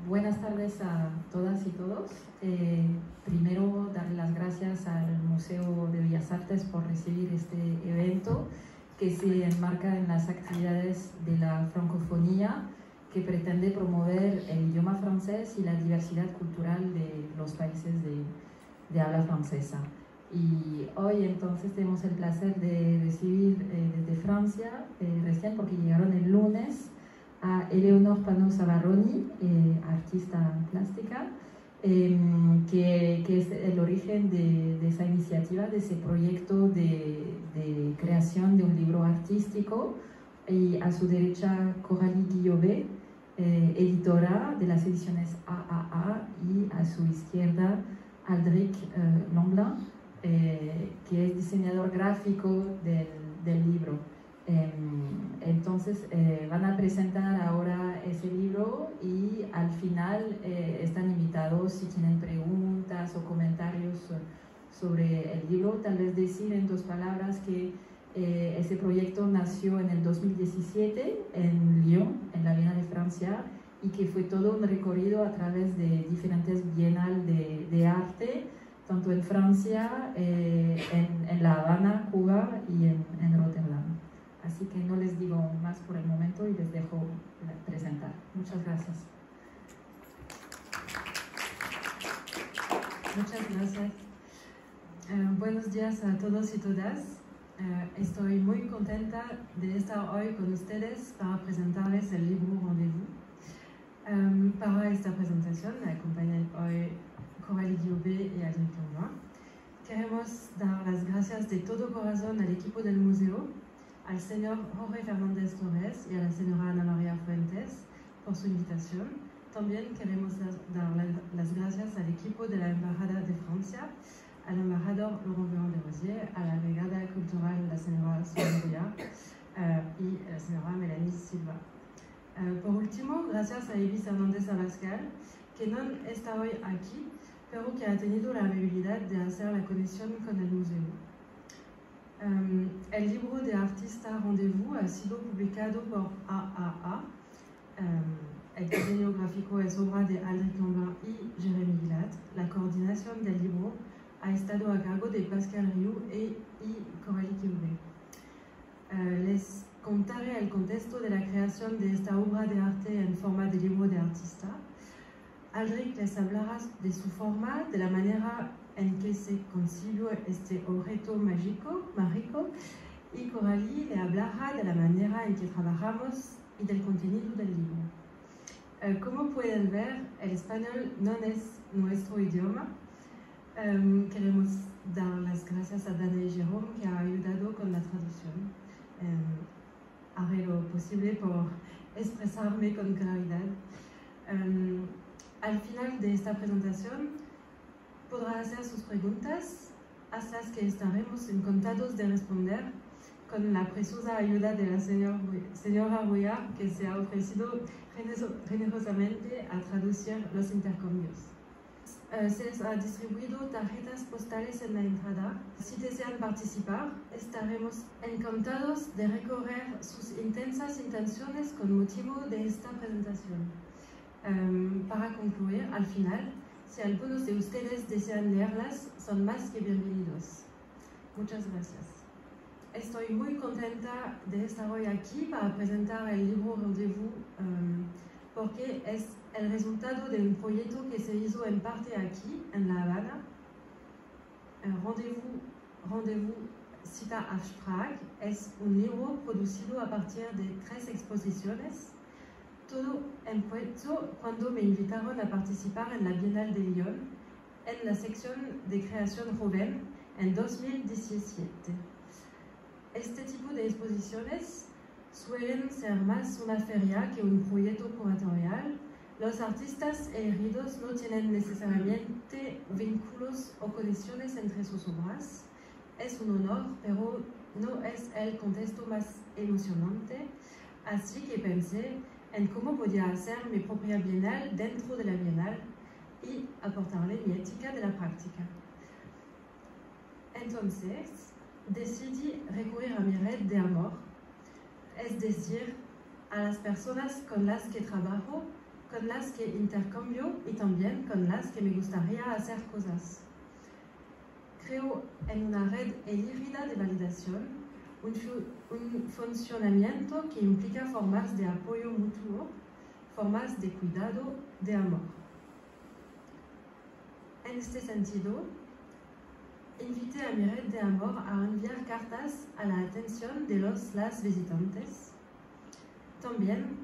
Buenas tardes a todas y todos. Primero, darle las gracias al Museo de Bellas Artes por recibir este evento que se enmarca en las actividades de la francofonía, que pretende promover el idioma francés y la diversidad cultural de los países de habla francesa. Y hoy entonces tenemos el placer de recibir desde Francia, recién porque llegaron el lunes, a Eleonor Pano-Savaroni, artista plástica, que es el origen de esa iniciativa, de ese proyecto de creación de un libro artístico. Y a su derecha, Coralie Guillobé, editora de las ediciones AAA, y a su izquierda, Aldric Lamblin, que es diseñador gráfico del libro. Entonces van a presentar ahora ese libro y al final están invitados, si tienen preguntas o comentarios sobre el libro, tal vez decir en dos palabras que ese proyecto nació en el 2017 en Lyon, en la Bienal de Francia, y que fue todo un recorrido a través de diferentes bienales de arte, tanto en Francia, en La Habana, Cuba y en Rotterdam. Así que no les digo más por el momento y les dejo presentar. Muchas gracias. Muchas gracias. Buenos días a todos y todas. Estoy muy contenta de estar hoy con ustedes para presentarles el libro Rendez-vous. Para esta presentación me acompañan hoy Coralie Guillobé y Aldric Lamblin. Queremos dar las gracias de todo corazón al equipo del museo, al señor Jorge Fernández Torres y a la señora Ana María Fuentes por su invitación. También queremos dar las gracias al equipo de la Embajada de Francia, al embajador Laurent Véran de Rosier, a la Brigada Cultural, la señora Sonia y la señora Mélanie Silva. Por último, gracias a Elvis Hernández Abascal, que no está hoy aquí, pero que ha tenido la amabilidad de hacer la conexión con el museo. El libro de artista Rendez-vous ha sido publicado por AAA. El diseño gráfico es obra de Aldric Lamblin y Jérémy Guillat. La coordinación del libro ha estado a cargo de Pascal Riou y Coralie Guillobé. Les contaré el contexto de la creación de esta obra de arte en forma de libro de artista. Aldric les hablará de su forma, de la manera en que se concibió este objeto mágico, y Coralie le hablará de la manera en que trabajamos y del contenido del libro. Como pueden ver, el español no es nuestro idioma. Queremos dar las gracias a Dana y Jérôme, que ha ayudado con la traducción. Haré lo posible por expresarme con claridad. Al final de esta presentación podrá hacer sus preguntas, a las que estaremos encantados de responder con la preciosa ayuda de la señora Rouillard, que se ha ofrecido generosamente a traducir los intercambios. Se les ha distribuido tarjetas postales en la entrada. Si desean participar, estaremos encantados de recorrer sus intensas intenciones con motivo de esta presentación. Para concluir, al final, si algunos de ustedes desean leerlas, son más que bienvenidos. Muchas gracias. Estoy muy contenta de estar hoy aquí para presentar el libro Rendez-vous, porque es el resultado de un proyecto que se hizo en parte aquí, en La Habana. Rendez-vous Cita Abstract es un libro producido a partir de 3 exposiciones. Todo empezó cuando me invitaron a participar en la Bienal de Lyon, en la sección de creación joven, en 2017. Este tipo de exposiciones suelen ser más una feria que un proyecto curatorial. Los artistas elegidos no tienen necesariamente vínculos o conexiones entre sus obras. Es un honor, pero no es el contexto más emocionante. Así que pensé en cómo podía hacer mi propia bienal dentro de la bienal y aportarle mi ética de la práctica. Entonces, decidí recurrir a mi red de amor, es decir, a las personas con las que trabajo, con las que intercambio y también con las que me gustaría hacer cosas. Creo en una red elegida de validación, un funcionamiento que implica formas de apoyo mutuo, formas de cuidado, de amor. En este sentido, invité a mi red de amor a enviar cartas a la atención de las visitantes. También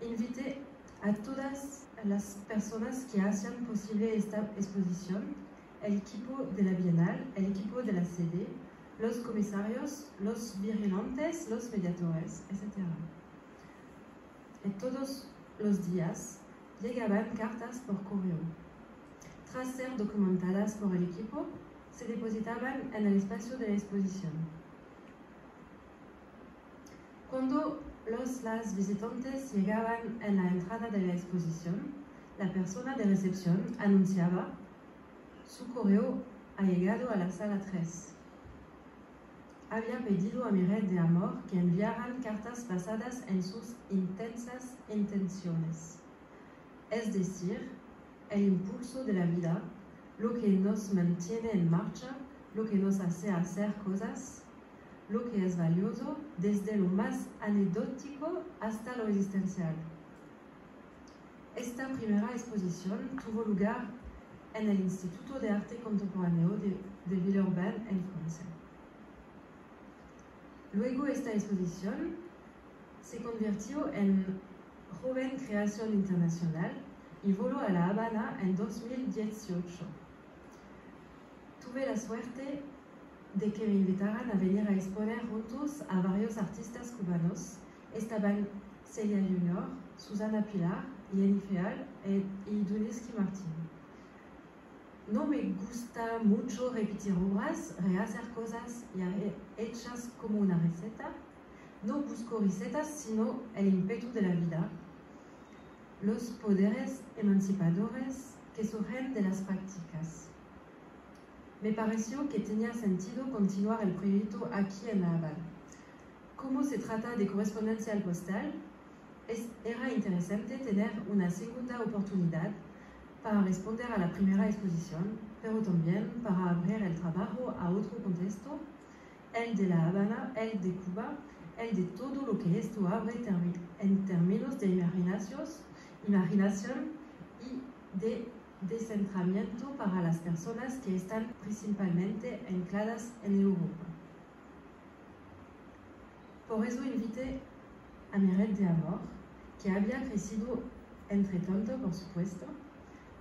invité a todas las personas que hacían posible esta exposición, el equipo de la Bienal, el equipo de la sede, los comisarios, los vigilantes, los mediadores, etc. Y todos los días llegaban cartas por correo. Tras ser documentadas por el equipo, se depositaban en el espacio de la exposición. Cuando las visitantes llegaban en la entrada de la exposición, la persona de recepción anunciaba: su correo ha llegado a la sala 3. Había pedido a mi red de amor que enviaran cartas basadas en sus intensas intenciones, es decir, el impulso de la vida, lo que nos mantiene en marcha, lo que nos hace hacer cosas, lo que es valioso desde lo más anecdótico hasta lo existencial. Esta primera exposición tuvo lugar en el Instituto de Arte Contemporáneo de Villeurbanne, en Francia. Luego esta exposición se convirtió en Joven Creación Internacional y voló a La Habana en 2018. Tuve la suerte de que me invitaran a venir a exponer juntos a varios artistas cubanos. Estaban Celia Junior, Susana Pilar, Jenny Feal y Duniski Martín. No me gusta mucho repetir obras, rehacer cosas ya hechas como una receta. No busco recetas, sino el ímpetu de la vida, los poderes emancipadores que surgen de las prácticas. Me pareció que tenía sentido continuar el proyecto aquí en La Habana. Como se trata de correspondencia postal, era interesante tener una segunda oportunidad para responder a la primera exposición, pero también para abrir el trabajo a otro contexto, el de La Habana, el de Cuba, el de todo lo que esto abre en términos de imaginación y de descentramiento para las personas que están principalmente ancladas en Europa. Por eso invité a mi red de amor, que había crecido entre tanto, por supuesto,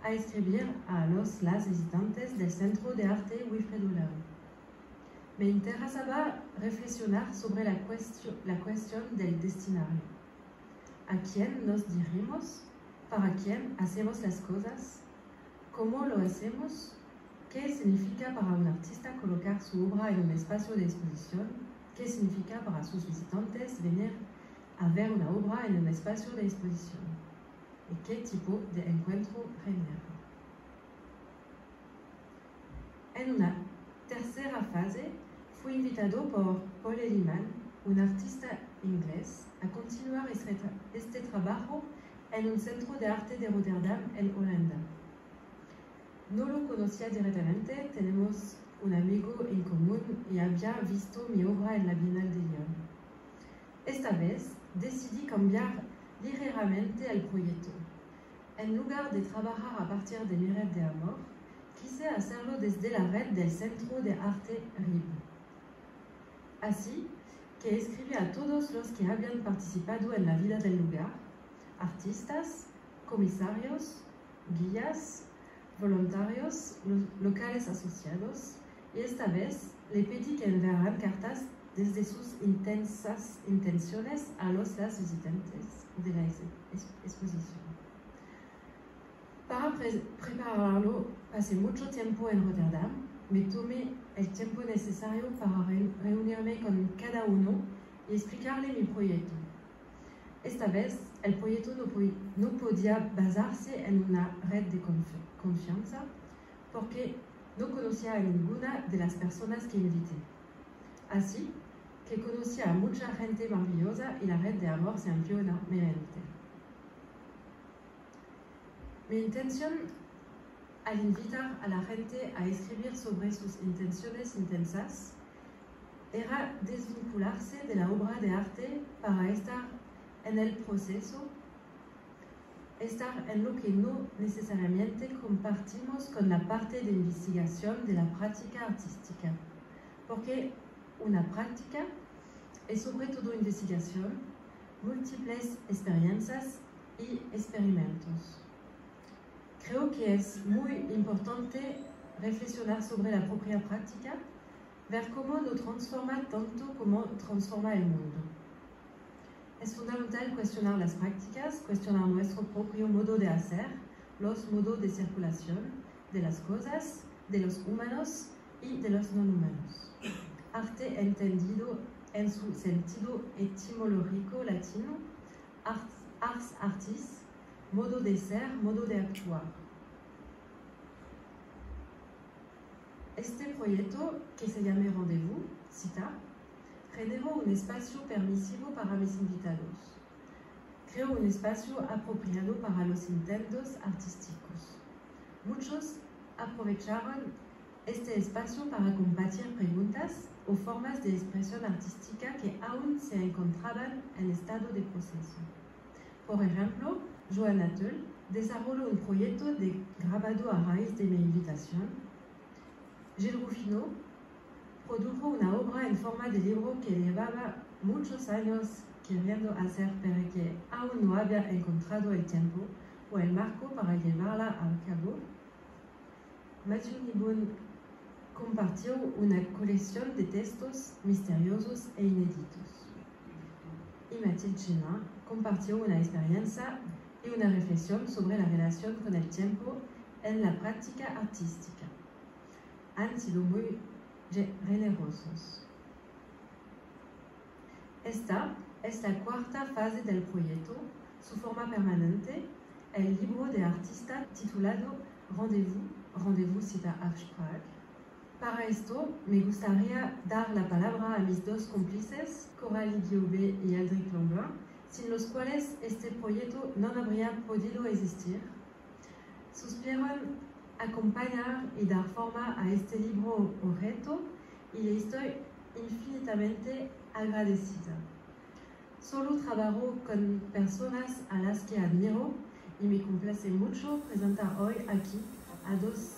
a escribir a las visitantes del Centro de Arte Wilfredo León. Me interesaba reflexionar sobre la cuestión del destinario. ¿A quién nos dirigimos? ¿Para quién hacemos las cosas? ¿Cómo lo hacemos? ¿Qué significa para un artista colocar su obra en un espacio de exposición? ¿Qué significa para sus visitantes venir a ver una obra en un espacio de exposición? ¿Y qué tipo de encuentro genera? En una tercera fase, fui invitado por Paul Eliman, un artista inglés, a continuar este trabajo en un centro de arte de Rotterdam, en Holanda. No lo conocía directamente, tenemos un amigo en común y había visto mi obra en la Bienal de Lyon. Esta vez decidí cambiar ligeramente el proyecto. En lugar de trabajar a partir de mi red de amor, quise hacerlo desde la red del Centro de Arte RIB. Así que escribí a todos los que habían participado en la vida del lugar, artistas, comisarios, guías, voluntarios, locales asociados, y esta vez le pedí que enviaran cartas desde sus intensas intenciones a las visitantes de la exposición. Para prepararlo, pasé mucho tiempo en Rotterdam. Me tomé el tiempo necesario para reunirme con cada uno y explicarle mi proyecto. Esta vez, el proyecto no podía basarse en una red de confianza porque no conocía a ninguna de las personas que invité. Así que conocía a mucha gente maravillosa y la red de amor se amplió enormemente. Mi intención al invitar a la gente a escribir sobre sus intenciones intensas era desvincularse de la obra de arte para estar en el proceso, estar en lo que no necesariamente compartimos con la parte de investigación de la práctica artística, porque una práctica es sobre todo investigación, múltiples experiencias y experimentos. Creo que es muy importante reflexionar sobre la propia práctica, ver cómo nos transforma tanto como transforma el mundo. Es fundamental cuestionar las prácticas, cuestionar nuestro propio modo de hacer, los modos de circulación de las cosas, de los humanos y de los no humanos. Arte entendido en su sentido etimológico latino, ars artis, modo de ser, modo de actuar. Este proyecto, que se llama Rendezvous, cita, generó un espacio permisivo para mis invitados. Creo un espacio apropiado para los intentos artísticos. Muchos aprovecharon este espacio para compartir preguntas o formas de expresión artística que aún se encontraban en estado de proceso. Por ejemplo, Johanna Tull desarrolló un proyecto de grabado a raíz de mi invitación. Gilles Rufino produjo una obra en forma de libro que llevaba muchos años queriendo hacer, pero que aún no había encontrado el tiempo o el marco para llevarla a cabo. Matthew Nibun compartió una colección de textos misteriosos e inéditos. Y Mathilde Chenin compartió una experiencia y una reflexión sobre la relación con el tiempo en la práctica artística. Han sido muy generosos. Esta es la cuarta fase del proyecto, su forma permanente, el libro de artista titulado Rendezvous cita Archprag. Para esto, me gustaría dar la palabra a mis dos cómplices, Coralie Guillaubé y Aldric Lemblin, sin los cuales este proyecto no habría podido existir. Supieron acompañar y dar forma a este libro objeto y le estoy infinitamente agradecida. Solo trabajo con personas a las que admiro y me complace mucho presentar hoy aquí a dos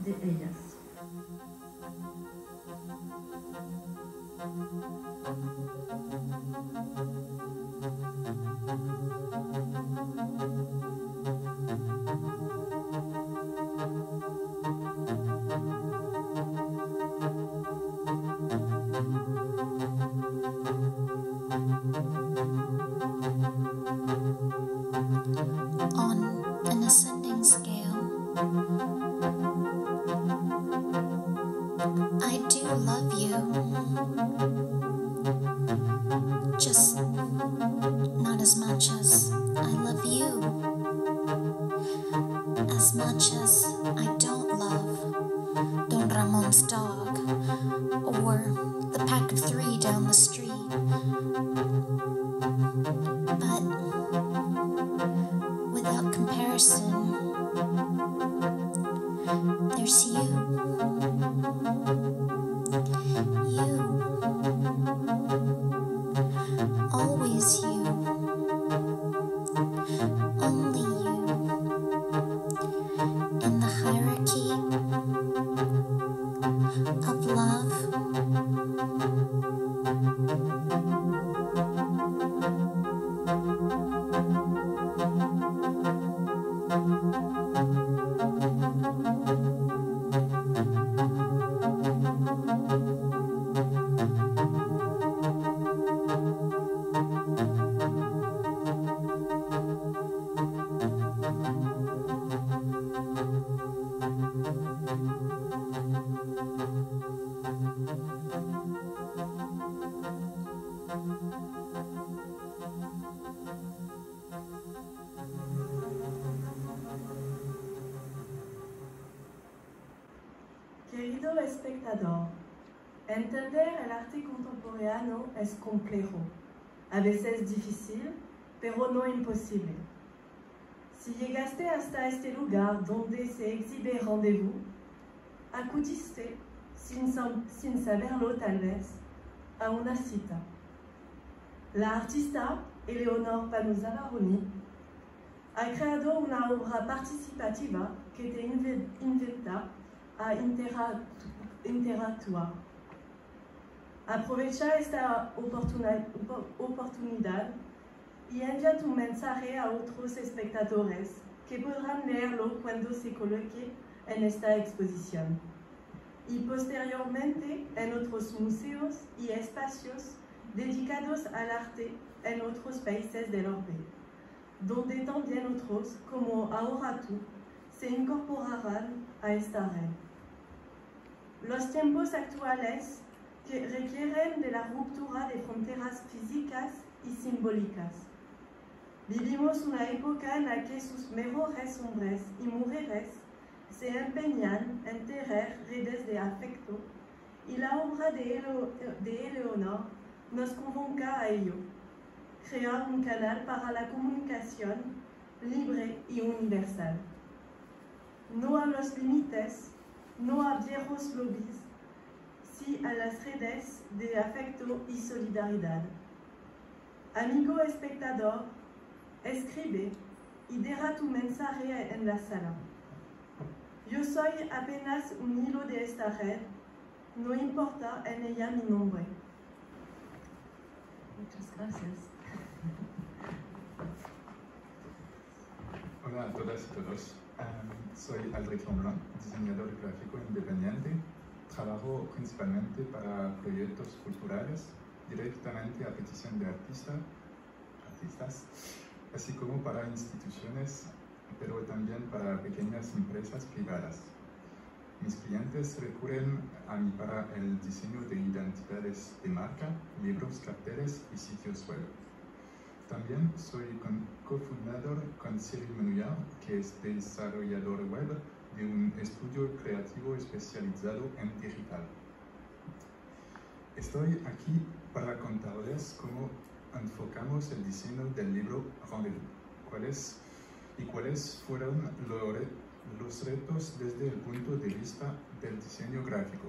de ellas. On an ascending scale, I do love you, just not as much as I love you, as much as I don't love Don Ramon's dog, or the pack of 3 down the street. But without comparison, there's you. You. Always you. Only you. In the hierarchy of love. Querido espectador, Entender el arte contemporáneo es complejo, a veces difícil, pero no imposible. Si llegaste hasta este lugar donde se exhibe Rendezvous, acudiste, sin saberlo tal vez, a una cita. La artista Eleonore Pano-Zavaroni ha creado una obra participativa que te invita a interactuar. Aprovecha esta oportunidad y envía tu mensaje a otros espectadores que podrán leerlo cuando se coloque en esta exposición y posteriormente en otros museos y espacios dedicados al arte en otros países del orbe, donde también otros, como Ahora Tú, se incorporarán a esta red. Los tiempos actuales que requieren de la ruptura de fronteras físicas y simbólicas. Vivimos una época en la que sus mejores hombres y mujeres se empeñan en tejer redes de afecto y la obra de Eleonore nos convoca a ello, crear un canal para la comunicación libre y universal. No a los límites, no a viejos lobbies, sí a las redes de afecto y solidaridad. Amigo espectador, escribe y deja tu mensaje en la sala. Yo soy apenas un hilo de esta red, no importa en ella mi nombre. Muchas gracias. Hola a todas y todos. Soy Aldric Lemblin, diseñador gráfico independiente. Trabajo principalmente para proyectos culturales, directamente a petición de artistas, así como para instituciones, pero también para pequeñas empresas privadas. Mis clientes recurren a mí para el diseño de identidades de marca, libros, carteles y sitios web. También soy cofundador con Cyril Menouillard, que es desarrollador web de un estudio creativo especializado en digital. Estoy aquí para contarles cómo enfocamos el diseño del libro Rendezvous, cuáles fueron los retos desde el punto de vista del diseño gráfico.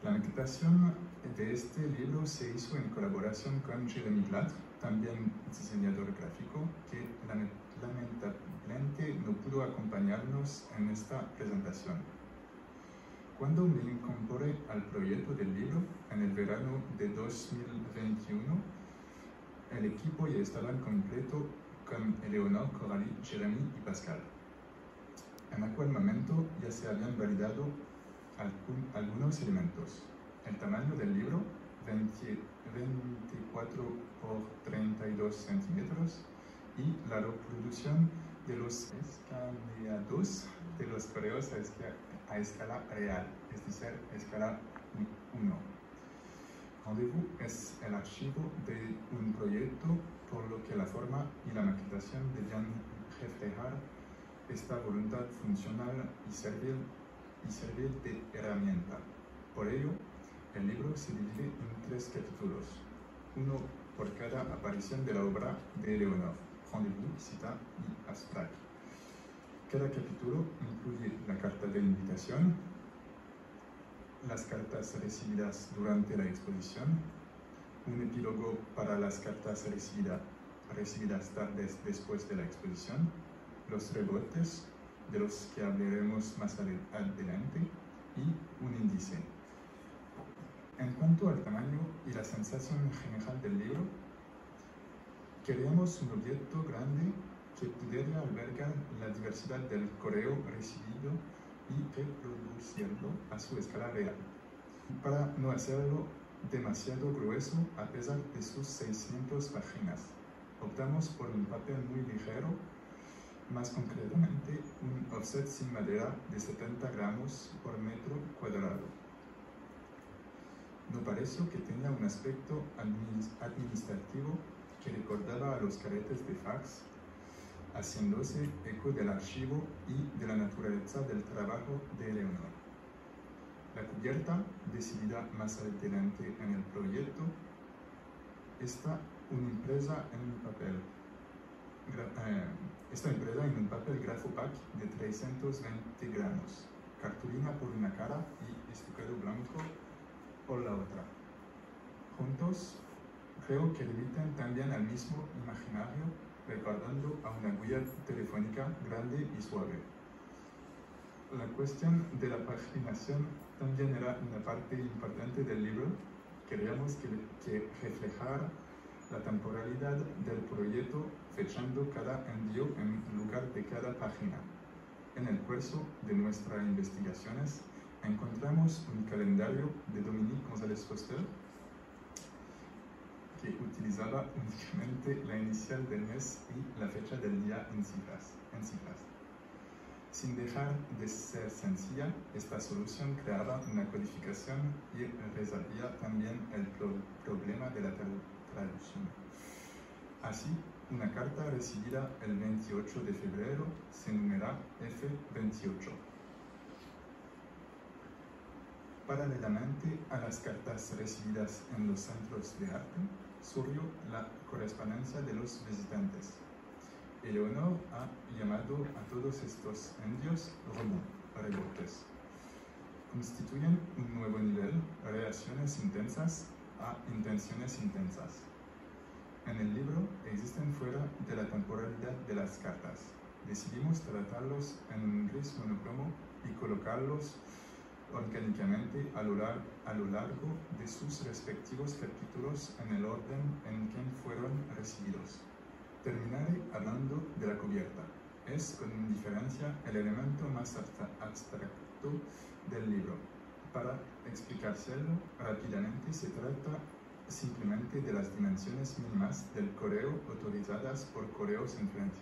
La maquetación de este libro se hizo en colaboración con Jeremy Glatt, también diseñador gráfico, que lamentablemente no pudo acompañarnos en esta presentación. Cuando me incorporé al proyecto del libro, en el verano de 2021, el equipo ya estaba completo con Eleonore, Coralie, Jeremy y Pascal. En aquel momento ya se habían validado algunos elementos. El tamaño del libro, 24 por 32 centímetros, y la reproducción de los escaneados de los correos a escala real, es decir, escala 1. Rendezvous es el archivo de un proyecto, por lo que la forma y la maquetación debían reflejar esta voluntad funcional y servir de herramienta. Por ello, el libro se divide en 3 capítulos, uno por cada aparición de la obra de Eleonore: Rendezvous, cita y abstract. Cada capítulo incluye la carta de invitación, las cartas recibidas durante la exposición, un epílogo para las cartas recibidas tardes después de la exposición, los rebotes, de los que hablaremos más adelante, y un índice. En cuanto al tamaño y la sensación general del libro, queríamos un objeto grande que pudiera albergar la diversidad del correo recibido y reproducirlo a su escala real, para no hacerlo demasiado grueso a pesar de sus 600 páginas. Optamos por un papel muy ligero, más concretamente un offset sin madera de 70 gramos por metro cuadrado. No pareció que tenía un aspecto administrativo que recordaba a los carretes de fax, haciéndose eco del archivo y de la naturaleza del trabajo de Eleonore. La cubierta, decidida más adelante en el proyecto, está impresa en un papel. Está impresa en un papel Grafopack de 320 gramos, cartulina por una cara y estucado blanco por la otra. Juntos, creo que remiten también al mismo imaginario, recordando a una guía telefónica grande y suave. La cuestión de la paginación también era una parte importante del libro. Queríamos que reflejara la temporalidad del proyecto, fechando cada envío en lugar de cada página. En el curso de nuestras investigaciones encontramos un calendario de Dominique González Foster que utilizaba únicamente la inicial del mes y la fecha del día en cifras. Sin dejar de ser sencilla, esta solución creaba una codificación y resolvía también el problema de la traducción. Así, una carta recibida el 28 de febrero se numera F28. Paralelamente a las cartas recibidas en los centros de arte, surgió la correspondencia de los visitantes. Eleonor ha llamado a todos estos envíos rebotes. Constituyen un nuevo nivel, reacciones intensas a intenciones intensas. En el libro existen fuera de la temporalidad de las cartas. Decidimos tratarlos en un gris monocromo y colocarlos orgánicamente a lo largo de sus respectivos capítulos en el orden en que fueron recibidos. Terminaré hablando de la cubierta. Es, con diferencia, el elemento más abstracto del libro. Para explicárselo rápidamente, se trata simplemente de las dimensiones mínimas del correo autorizadas por Correo Sans Frontières.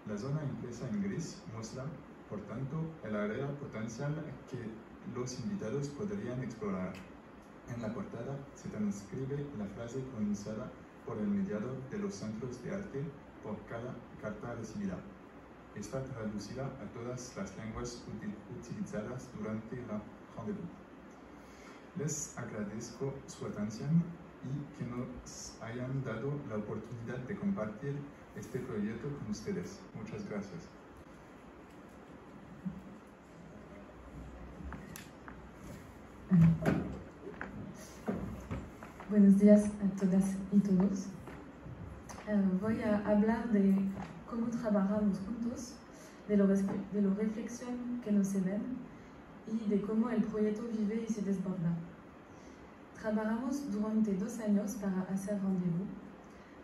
La zona impresa en gris muestra, por tanto, el área potencial que los invitados podrían explorar. En la portada se transcribe la frase pronunciada por el mediador de los centros de arte por cada carta recibida. Está traducida a todas las lenguas utilizadas durante la rendezvous. Les agradezco su atención y que nos hayan dado la oportunidad de compartir este proyecto con ustedes. Muchas gracias. Buenos días a todas y todos. Voy a hablar de cómo trabajamos juntos, de la reflexión que nos ven y de cómo el proyecto vive y se desborda. Trabajamos durante 2 años para hacer rendezvous,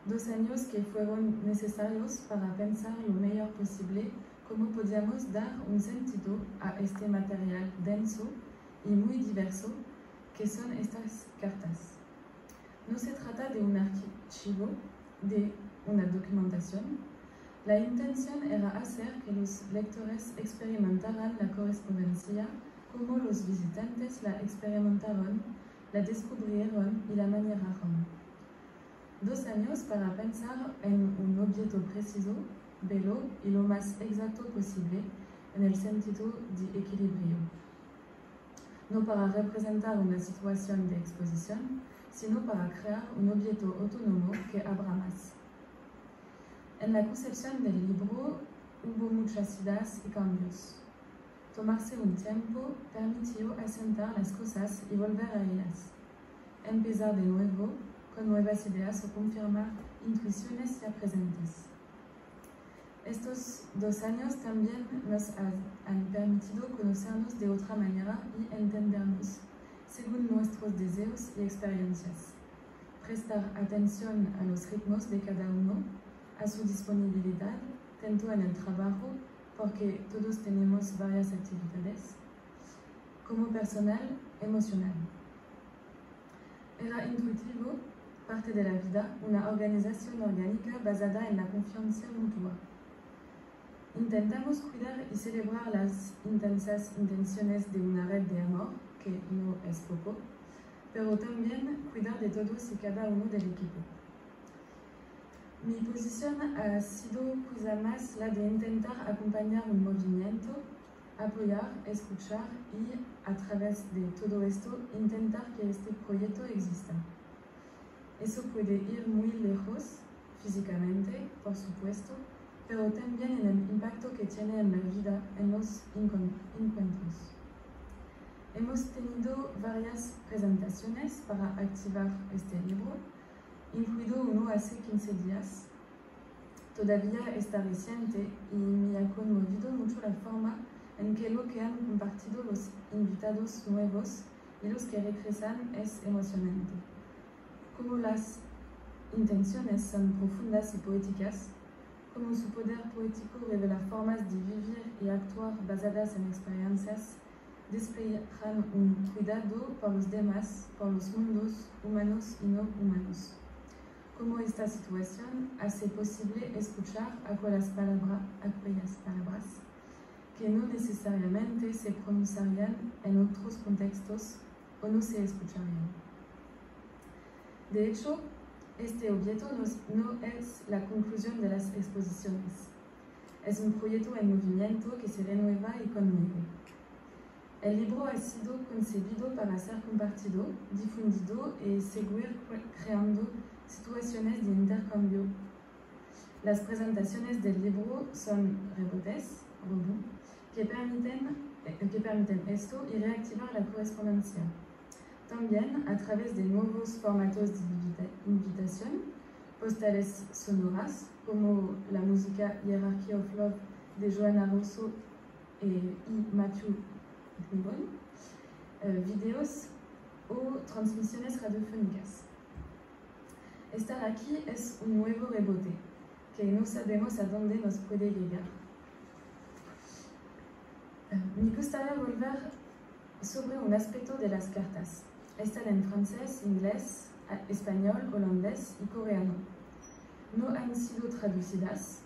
2 años que fueron necesarios para pensar lo mejor posible cómo podíamos dar un sentido a este material denso y muy diverso que son estas cartas. No se trata de un archivo, de una documentación. La intención era hacer que los lectores experimentaran la correspondencia como los visitantes la experimentaron, la descubrieron y la manejaron. 2 años para pensar en un objeto preciso, bello y lo más exacto posible en el sentido de equilibrio. No para representar una situación de exposición, sino para crear un objeto autónomo que abra más. En la concepción del libro hubo muchas ideas y cambios. Tomarse un tiempo permitió asentar las cosas y volver a ellas. Empezar de nuevo con nuevas ideas o confirmar intuiciones ya presentes. Estos 2 años también nos han permitido conocernos de otra manera y entendernos según nuestros deseos y experiencias. Prestar atención a los ritmos de cada uno, a su disponibilidad, tanto en el trabajo, porque todos tenemos varias actividades, como personal, emocional. Era intuitivo, parte de la vida, una organización orgánica basada en la confianza mutua. Intentamos cuidar y celebrar las intensas intenciones de una red de amor, que no es poco, pero también cuidar de todos y cada uno del equipo. Mi posición ha sido quizá más la de intentar acompañar un movimiento, apoyar, escuchar y, a través de todo esto, intentar que este proyecto exista. Eso puede ir muy lejos, físicamente, por supuesto, pero también en el impacto que tiene en la vida, en los encuentros. Hemos tenido varias presentaciones para activar este libro, incluido uno hace 15 días. Todavía está reciente y me ha conmovido mucho la forma en que lo que han compartido los invitados nuevos y los que regresan es emocionante. Como las intenciones son profundas y poéticas, como su poder poético revela formas de vivir y actuar basadas en experiencias, despliegan un cuidado por los demás, por los mundos humanos y no humanos. Como esta situación hace posible escuchar aquellas palabras que no necesariamente se pronunciarían en otros contextos o no se escucharían. De hecho, este objeto no es la conclusión de las exposiciones. Es un proyecto en movimiento que se renueva y conmueve. El libro ha sido concebido para ser compartido, difundido y seguir creando situaciones de intercambio. Las presentaciones del libro son rebotes, que permiten esto y reactivar la correspondencia. También a través de nuevos formatos de invitación, postales sonoras, como la música Hierarchy of Love de Joanna Russo y Matthew Gribon, videos o transmisiones radiofónicas. Estar aquí es un nuevo rebote, que no sabemos a dónde nos puede llegar. Me gustaría volver sobre un aspecto de las cartas. Están en francés, inglés, español, holandés y coreano. No han sido traducidas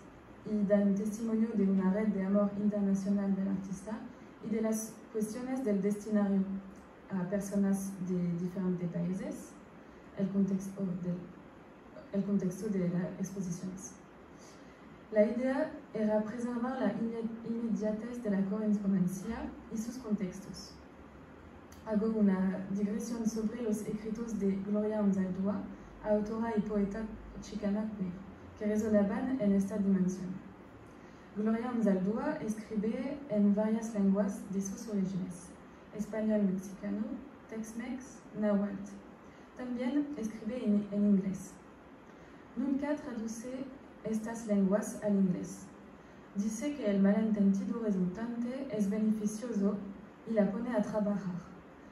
y dan testimonio de una red de amor internacional del artista y de las cuestiones del destinario a personas de diferentes países, el contexto de las exposiciones. La idea era preservar la inmediatez de la correspondencia y sus contextos. Hago una digresión sobre los escritos de Gloria Anzaldúa, autora y poeta chicana que resonaban en esta dimensión. Gloria Anzaldúa escribe en varias lenguas de sus orígenes: español mexicano, Tex-Mex, náhuatl. También escribe en inglés. Nunca traduce estas lenguas al inglés. Dice que el malentendido resultante es beneficioso y la pone a trabajar.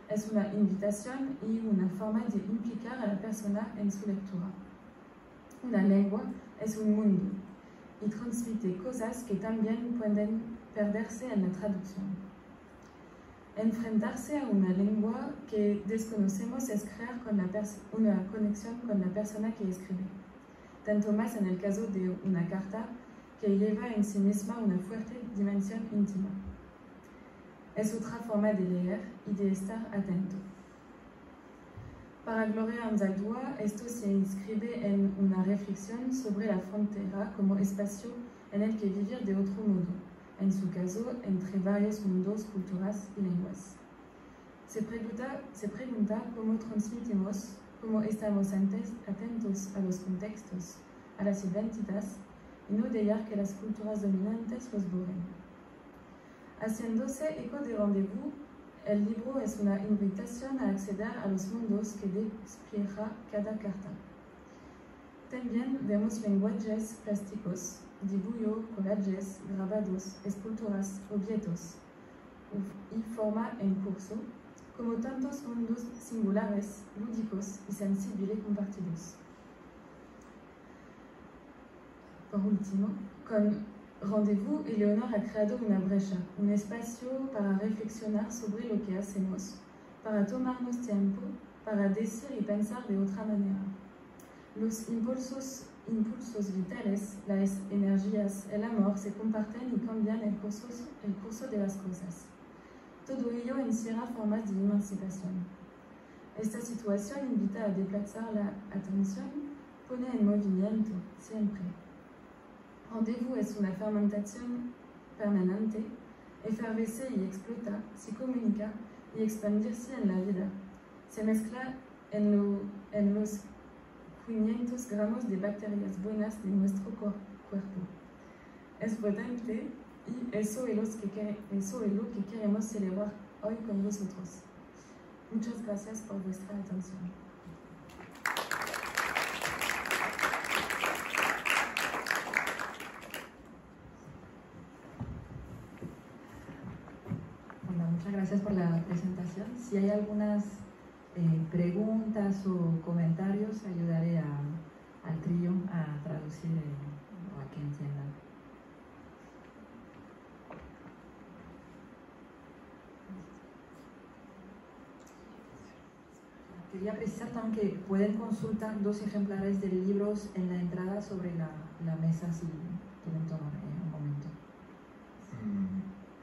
Es una invitación y una forma de implicar a la persona en su lectura. Una lengua es un mundo y transmite cosas que también pueden perderse en la traducción. Enfrentarse a una lengua que desconocemos es crear una conexión con la persona que escribe. Tanto más en el caso de una carta que lleva en sí misma una fuerte dimensión íntima. Es otra forma de leer y de estar atento. Para Gloria Anzaldúa, esto se inscribe en una reflexión sobre la frontera como espacio en el que vivir de otro modo, en su caso, entre varios mundos, culturas y lenguas. Se pregunta cómo transmitimos, cómo estamos atentos a los contextos, a las identidades, y no dejar que las culturas dominantes los borren. Haciéndose eco de Rendezvous, el libro es una invitación a acceder a los mundos que despliega cada carta. También vemos lenguajes plásticos, dibujo, collages, grabados, esculturas, objetos y forma en curso, como tantos mundos singulares, lúdicos y sensibles compartidos. Por último, con Rendezvous, Eleonor ha creado una brecha, un espacio para reflexionar sobre lo que hacemos, para tomarnos tiempo, para decir y pensar de otra manera. Los impulsos vitales, las energías, el amor se comparten y cambian el curso de las cosas. Todo ello encierra formas de emancipación. Esta situación invita a desplazar la atención, pone en movimiento, siempre. Rendezvous es una fermentación permanente, efervesce y explota, se comunica y expandirse en la vida. Se mezcla en los 500 gramos de bacterias buenas de nuestro cuerpo. Es potente y eso es lo que queremos celebrar hoy con vosotros. Muchas gracias por vuestra atención. Bueno, muchas gracias por la presentación. Si hay algunas preguntas o comentarios, ayudaré al trío a traducir o a que entiendan. Quería precisar también que pueden consultar 2 ejemplares de libros en la entrada sobre la mesa si quieren tomar un momento.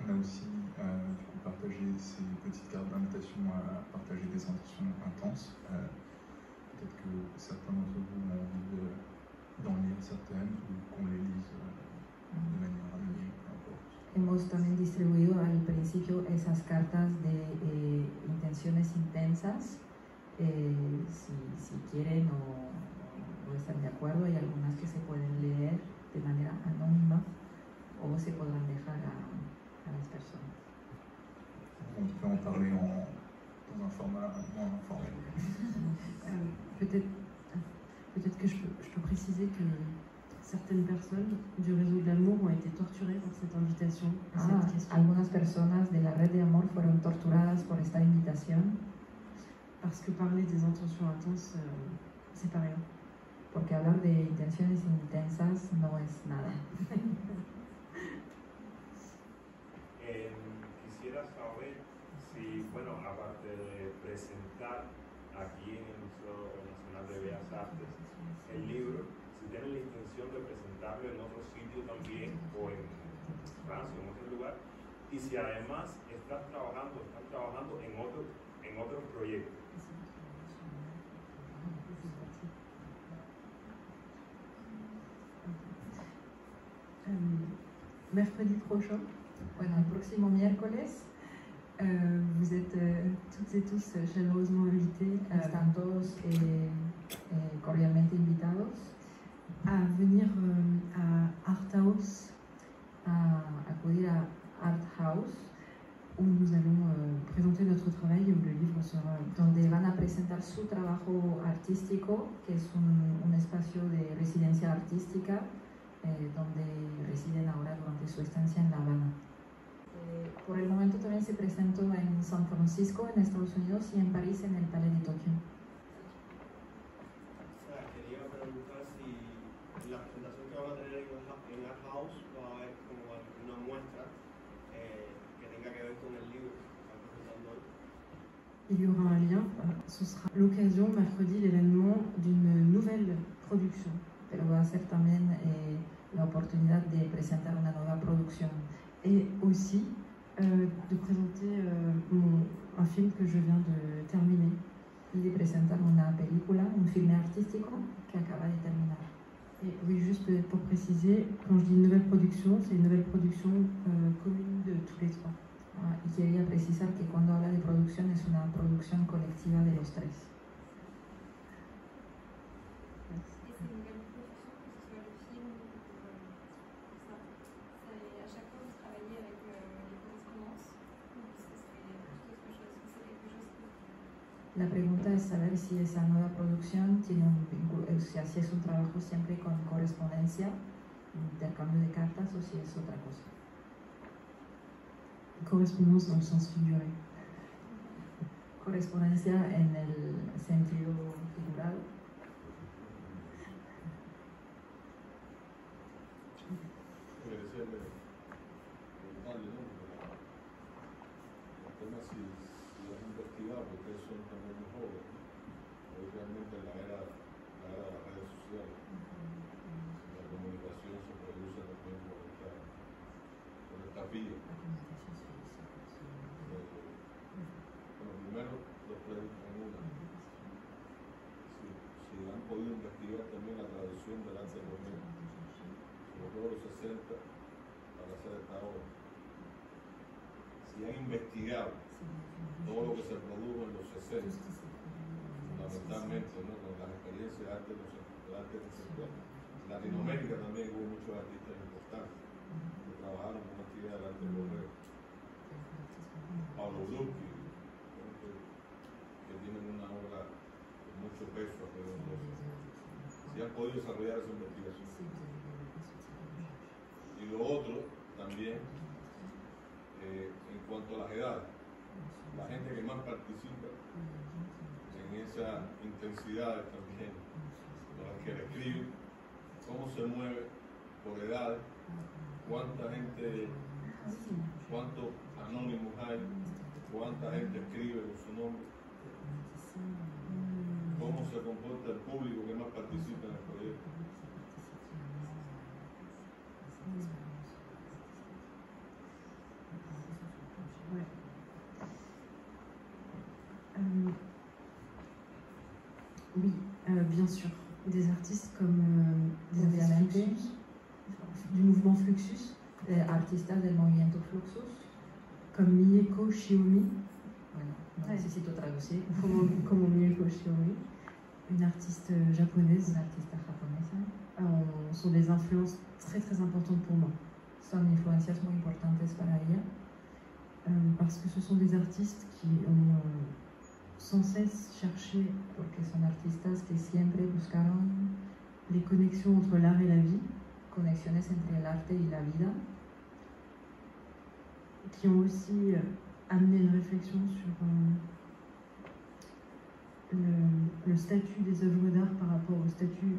On a aussi du coup, partagé ces petites cartes d'invitation à partager des intentions intenses. Peut-être que certains d'entre vous ont envie d'en lire certaines ou qu'on les lise de manière anonyme, peu importe. Hemos también distribuido al principio esas cartas de intenciones intensas. Si quieren o están de acuerdo, hay algunas que se pueden leer de manera anónima o se podrán dejar a las personas. On peut en parler dans un format moins informel. Peut-être que je peux préciser que certaines personnes du réseau de l'amour ont été torturées par cette invitation, cette question. Algunas personas de la red de amor fueron torturadas por esta invitación. Parce que parler des intentions intenses, c'est pas rien. Porque hablar de intenciones intensas no es nada. Quisiera saber si, bueno, aparte de presentar aquí en el Museo Nacional de Bellas Artes el libro, si tienen la intención de presentarlo en otro sitio también, o en Francia, en otro lugar, y si además están trabajando en otros proyectos. Mercredi prochain, bueno, el próximo miércoles vous êtes toutes et tous chaleureusement invités están todos cordialmente invitados à venir à Art House, a acudir a Art House, où nous allons présenter notre travail et où le livre sera... donde van a presentar su trabajo artístico, que es un espacio de residencia artística donde residen ahora durante su estancia en La Habana. Por el momento también se presentó en San Francisco, en Estados Unidos, y en París, en el Palais de Tokio. Quería preguntar si en la presentación que van a tener en Art House va a haber como una muestra que tenga que ver con el libro que están presentando hoy. Il y aura un lien, ce sera l'occasion, mercredi, l'événement d'une nouvelle production. Pero va a ser también la oportunidad de presentar una nueva producción. Et aussi de présenter un film que je viens de terminer. Y de presentar una película, un filme artístico que acaba de terminar. Et oui, juste pour préciser, quand je dis une nouvelle production, c'est une nouvelle production commune de tous les trois. Y quería precisar que cuando habla de producción es una producción colectiva de los 3. La pregunta es saber si esa nueva producción tiene un vínculo, o sea, si es un trabajo siempre con correspondencia, intercambio de cartas, o si es otra cosa. Correspondance dans le sens figuré. Correspondencia en el sentido figurado. El tema si has investigado, porque son también muy jóvenes, hoy realmente la era de las redes sociales, la comunicación se produce también por esta vía. Bueno, primero, dos preguntas en una. Si han podido investigar también la traducción del arte romano, sobre todo los 60, para hacer esta obra. y han investigado todo lo que se produjo en los 60, fundamentalmente, ¿no? Con las experiencias de arte conceptual. En Latinoamérica también hubo muchos artistas importantes que trabajaron con una actividad del arte europeo. Pablo Bruschi, que tienen una obra con mucho peso alrededor de eso. Si han podido desarrollar esa investigación. Y lo otro también, en cuanto a las edades, la gente que más participa en esas intensidades también, los que le escriben, cómo se mueve por edades, cuánta gente, cuántos anónimos hay, cuánta gente escribe con su nombre, cómo se comporta el público que más participa en el proyecto. Ouais. Oui, bien sûr. Des artistes comme des artistes Fluxus, du mouvement Fluxus, artistas del movimiento Fluxus, comme Mieko Shiomi, bueno, no necesito traducir, como Mieko Shiomi, une artiste japonaise, una artista japonesa, sont des influences très très importantes pour moi. son influencias muy importantes para ella. Parce que ce sont des artistes qui ont sans cesse cherché porque son artistas que siempre buscaron les connexions entre l'art et la vie, conexiones entre el arte y la vida, qui ont aussi amené une réflexion sur le statut des œuvres d'art par rapport au statut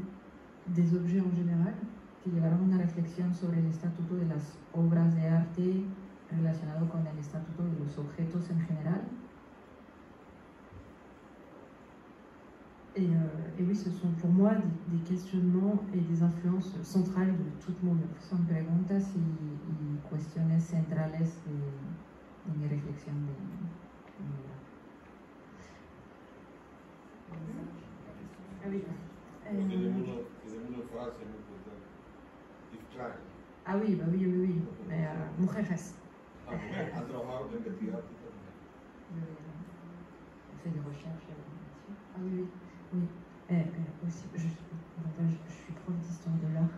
des objets en général, que llevaron una reflexión sobre el estatuto de las obras de arte relacionado con el estatuto de los objetos en general. Et oui, ce sont pour moi des questionnements et des influences centrales de toute mon œuvre. Son preguntas y cuestiones centrales de mi reflexión de mi obra. Ah oui. Tenemos una frase muy importante. Distrae. Ah oui, bah oui. Mais mujeres. ¿Han trabajado en investigar tú también? Fait des recherches là-dessus. Ah oui. Aussi, je suis prof d'histoire de l'art.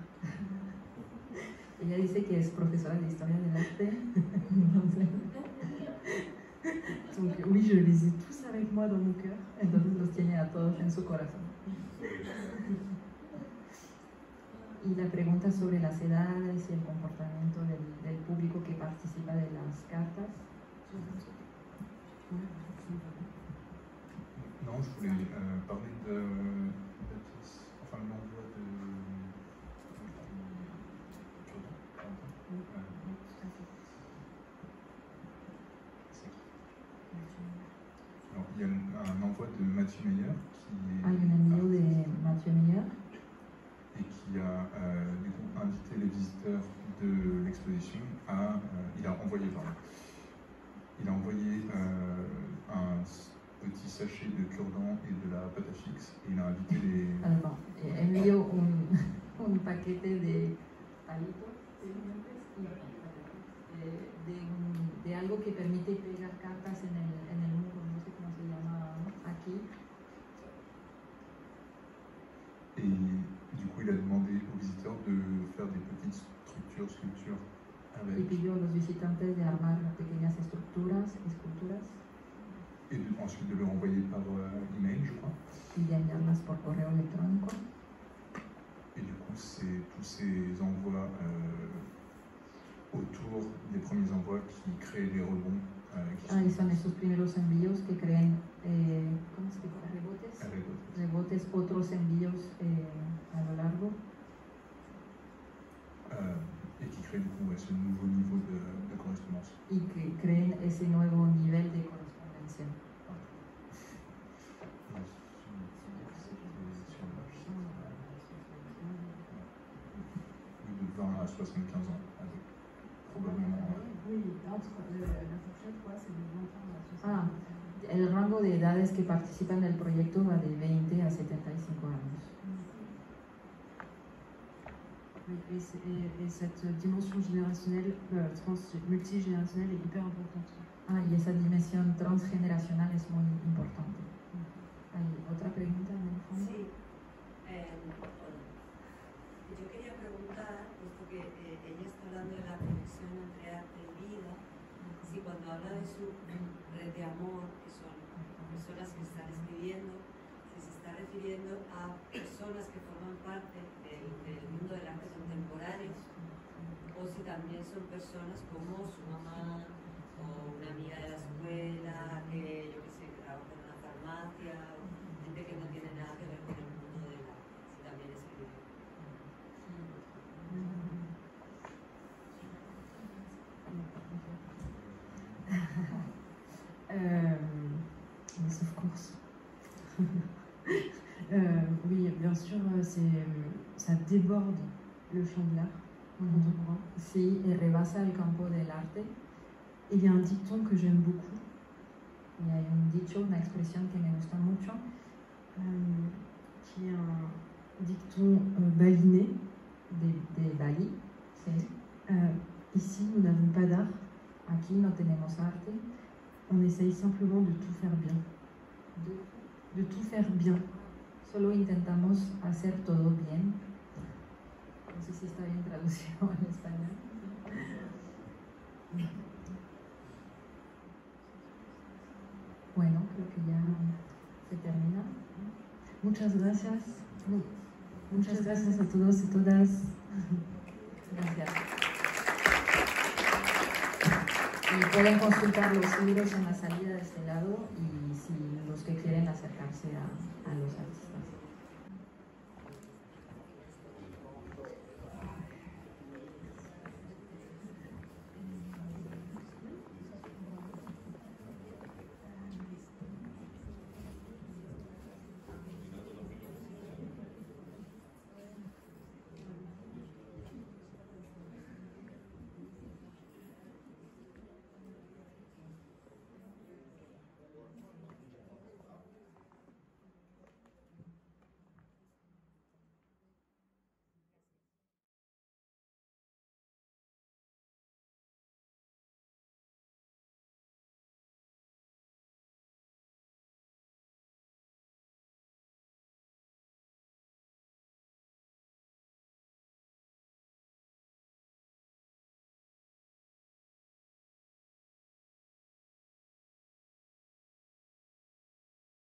Ella dice que es profesora de historia del arte. Donc oui, je les ai tous avec moi dans mon cœur. Entonces los tiene a todos en su corazón. Y la pregunta sobre las edades y el comportamiento del público que participa de las cartas. Non, je voulais parler de l'envoi de Alors, il y a un envoi de Mathieu Meyer qui Hay un envío de Mathieu Meyer et qui a du coup invité les visiteurs de l'exposition à il a envoyé un petit sachet de cure-dents et de la pâte à fixe et il a invité les envió un paquete de palitos de algo que permite pegar cartas en el muro, no sé cómo se llama aquí. Et du coup, il a demandé aux visiteurs de faire des petites sculptures avec. Y pidió a los visitantes de armar pequeñas esculturas, Et ensuite de le renvoyer par email, je crois. y de enviarlas por correo electrónico. Et du coup, c'est tous ces envois autour des premiers envois qui créent les rebonds. Ahí son esos primeros envíos que creen ¿cómo se dice? Rebotes, otros envíos a lo largo. Et qui créent du coup ce nouveau niveau de correspondance. Y que creen ese nuevo nivel de correspondencia. De 20 à 75 ans, avec probablement. Oui, entre la fourchette, quoi, c'est de 20 ans à 75 ans. El rango de edades que participan del proyecto va de 20 a 75 años. Oui, et cette dimension générationnelle, multigénérationnelle est hyper importante. Y esa dimensión transgeneracional es muy importante. ¿Hay otra pregunta en el fondo? Sí. Yo quería preguntar, puesto que ella está hablando de la conexión entre arte y vida, si cuando habla de su red de amor, que son personas que están escribiendo, si se está refiriendo a personas que forman parte del mundo del arte contemporáneo, o si también son personas como su mamá o una amiga de la escuela, que yo que sé, que trabaja en una farmacia, o gente que no tiene nada que ver con el mundo del arte, si también escribe. Yes, of course. Oui, bien sûr, ça déborde le champ de l'art contemporain. Sí, rebasa el campo del arte. Et il y a un dicton que j'aime beaucoup. Y hay un dicho, una expresión que me gusta mucho, qui est un dicton balinais de Bali. Sí. Ici, nous n'avons pas d'art. Aquí no tenemos arte. On essaye simplement de tout faire bien. De tout faire bien. Solo intentamos hacer todo bien. No sé si está bien traducido en español. Bueno, creo que ya se termina. Muchas gracias. Muchas gracias a todos y todas. Gracias. Y pueden consultar los libros en la salida de este lado y si los que quieren acercarse a